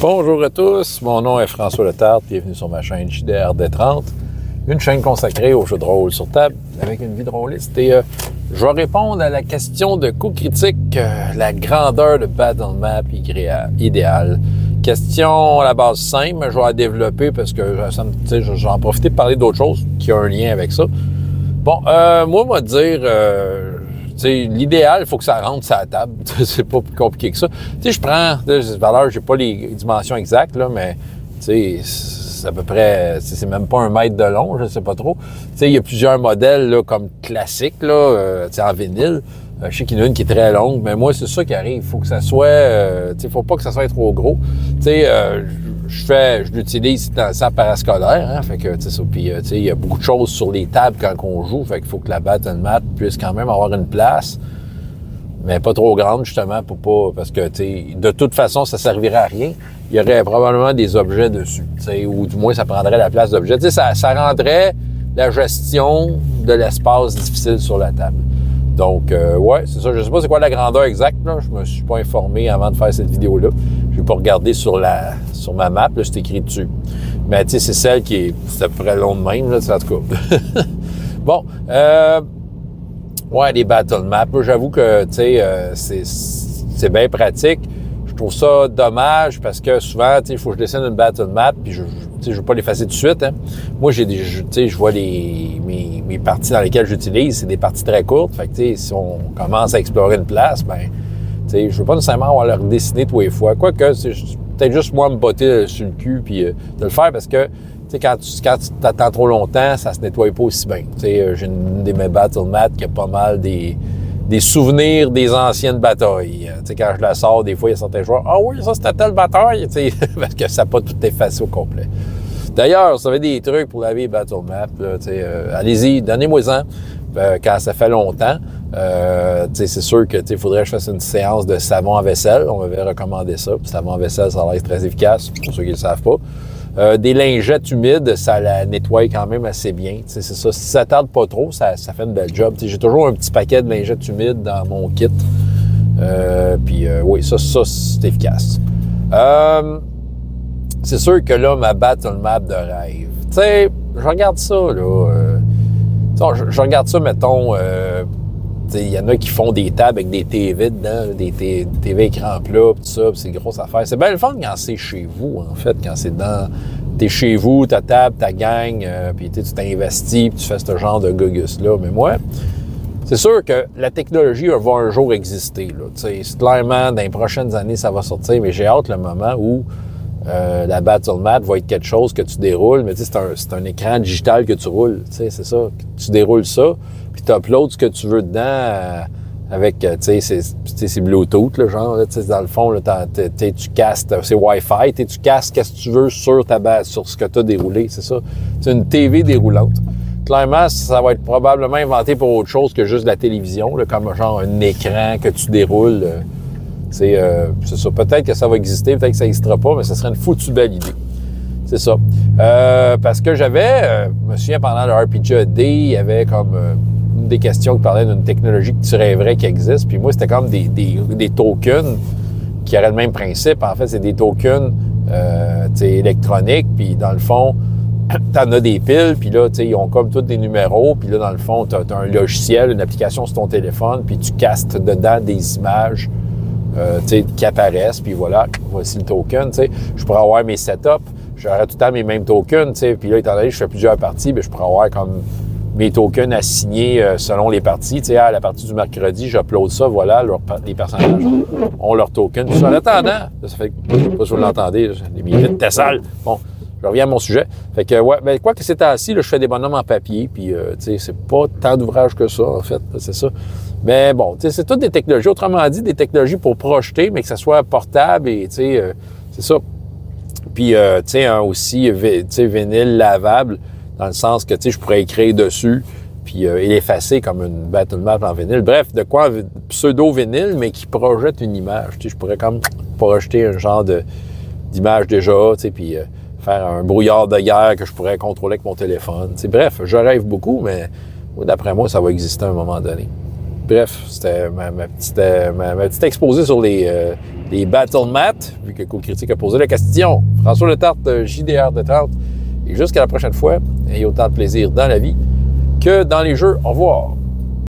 Bonjour à tous, mon nom est François Letarte, bienvenue sur ma chaîne JDRD30, une chaîne consacrée aux jeux de rôle sur table avec une vie de rôliste. Et je vais répondre à la question de coup critique, la grandeur de Battle Map idéale. Question à la base simple, mais je vais la développer parce que j'en profite pour parler d'autres choses qui ont un lien avec ça. Bon, moi, on va dire... l'idéal, il faut que ça rentre sur la table. C'est pas plus compliqué que ça. Je prends des valeurs, j'ai pas les dimensions exactes, là, mais c'est à peu près, c'est même pas 1 mètre de long, je sais pas trop. Il y a plusieurs modèles là, comme classiques là, en vinyle. Je sais qu'il y en a une qui est très longue, mais moi, c'est ça qui arrive. Il faut que ça soit, faut pas que ça soit trop gros. Je l'utilise dans le centre parascolaire, hein, fait que, c'est ça. Puis, il y a beaucoup de choses sur les tables quand on joue, fait qu'il faut que la Battle Map puisse quand même avoir une place, mais pas trop grande, justement, pour pas, parce que, de toute façon, ça servirait à rien. Il y aurait probablement des objets dessus, ou du moins, ça prendrait la place d'objets. Ça rendrait la gestion de l'espace difficile sur la table. Donc, ouais, c'est ça. Je sais pas c'est quoi la grandeur exacte, là. Je me suis pas informé avant de faire cette vidéo-là. Je vais pas regarder sur ma map, là, c'est écrit dessus. Mais, c'est celle qui est, c'est à peu près long de même, là, en tout cas. Bon, ouais, les battle maps, j'avoue que, c'est bien pratique. Je trouve ça dommage parce que souvent, il faut que je dessine une battle map, puis je veux pas l'effacer tout de suite, hein. Moi, je vois mes parties dans lesquelles j'utilise, c'est des parties très courtes. Fait que, si on commence à explorer une place, ben, je veux pas nécessairement avoir le redessiner tous les fois. Quoique, c'est peut-être juste moi me botter sur le cul puis de le faire parce que, quand tu t'attends trop longtemps, ça se nettoie pas aussi bien. J'ai une de mes battle maps qui a pas mal des souvenirs des anciennes batailles. Quand je la sors, des fois, il y a certains joueurs, « Ah oui, ça, c'était telle bataille! » Parce que ça n'a pas tout effacé au complet. D'ailleurs, si vous avez des trucs pour laver les battle maps, allez-y, donnez-moi-en quand ça fait longtemps. C'est sûr que faudrait que je fasse une séance de savon à vaisselle. On m'avait recommandé ça. Puis savon à vaisselle, ça a l'air très efficace, pour ceux qui ne le savent pas. Des lingettes humides, ça la nettoie quand même assez bien. C'est ça. Si ça tarde pas trop, ça fait une belle job. J'ai toujours un petit paquet de lingettes humides dans mon kit. Puis oui, ça c'est efficace. C'est sûr que là, ma battle map de rêve. Je regarde ça, là. Je regarde ça, mettons, il y en a qui font des tables avec des TV dedans, des TV écran plat, tout ça, c'est une grosse affaire. C'est bien le fun quand c'est chez vous, en fait, quand c'est dans... T'es chez vous, ta table, ta gang, puis tu t'investis, puis tu fais ce genre de gugus-là. Mais moi, c'est sûr que la technologie va un jour exister, là. C'est clairement, dans les prochaines années, ça va sortir, mais j'ai hâte le moment où la battle map va être quelque chose que tu déroules, mais c'est un écran digital que tu roules, c'est ça. Tu déroules ça, puis tu uploads ce que tu veux dedans avec, c'est Bluetooth, là, genre, là, dans le fond, là, tu castes, c'est Wi-Fi, tu castes qu'est-ce que tu veux sur ta base, sur ce que tu as déroulé, c'est ça. C'est une TV déroulante. Clairement, ça va être probablement inventé pour autre chose que juste la télévision, là, comme genre un écran que tu déroules. C'est ça. Peut-être que ça va exister, peut-être que ça n'existera pas, mais ça serait une foutue belle idée. C'est ça. Parce que je me souviens, pendant le RPG A Day, il y avait comme une des questions qui parlait d'une technologie que tu rêverais qui existe. Puis moi, c'était comme des tokens qui auraient le même principe. En fait, c'est des tokens électroniques. Puis dans le fond, t'en as des piles, puis là, ils ont comme tous des numéros. Puis là, dans le fond, t'as un logiciel, une application sur ton téléphone, puis tu castes dedans des images qui apparaissent, puis voilà, voici le token, je pourrais avoir mes setups, j'aurais tout le temps mes mêmes tokens, puis là, étant donné que je fais plusieurs parties, bien, je pourrais avoir comme mes tokens assignés selon les parties, à la partie du mercredi, j'upload ça, voilà, les personnages ont leur token. Puis en attendant, ça fait, je sais pas si vous l'entendez, les minutes étaient sales. Bon, je reviens à mon sujet. Fait que, ouais, ben, quoi que c'est assis, là, je fais des bonhommes en papier, puis, c'est pas tant d'ouvrage que ça, en fait, c'est ça. Mais bon, c'est toutes des technologies, autrement dit, des technologies pour projeter, mais que ça soit portable et, c'est ça. Puis, aussi, vinyle lavable, dans le sens que, je pourrais écrire dessus, puis l'effacer comme une battle map en vinyle. Bref, de quoi pseudo-vinyle, mais qui projette une image. Je pourrais comme projeter un genre d'image déjà, puis faire un brouillard de guerre que je pourrais contrôler avec mon téléphone. Bref, je rêve beaucoup, mais d'après moi, ça va exister à un moment donné. Bref, c'était ma petite exposé sur les les Battle Mat, vu que Co-Critique a posé la question. François Letarte, JDR de 30. Et jusqu'à la prochaine fois, ayez autant de plaisir dans la vie que dans les jeux. Au revoir.